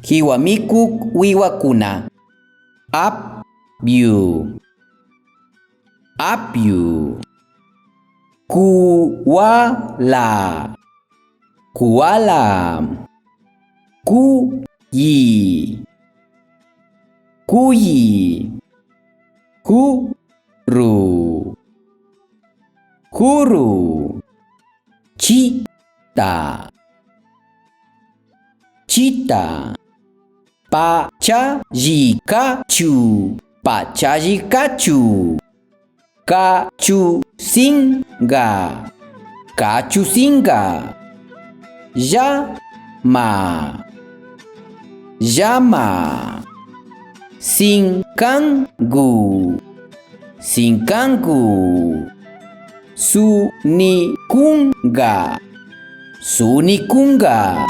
Hiwamikuk wiwakuna. Apyu. Apyu. Kuwala. Kuwala. Kuyi. Kuyi. Guru. Guru. Cita. Cita. Pacajikacu. Pacajikacu. Kacu singa. Kacu singa. Jama. Jama. Singkanggu. Singkanggu. Sunikunga. Sunikunga.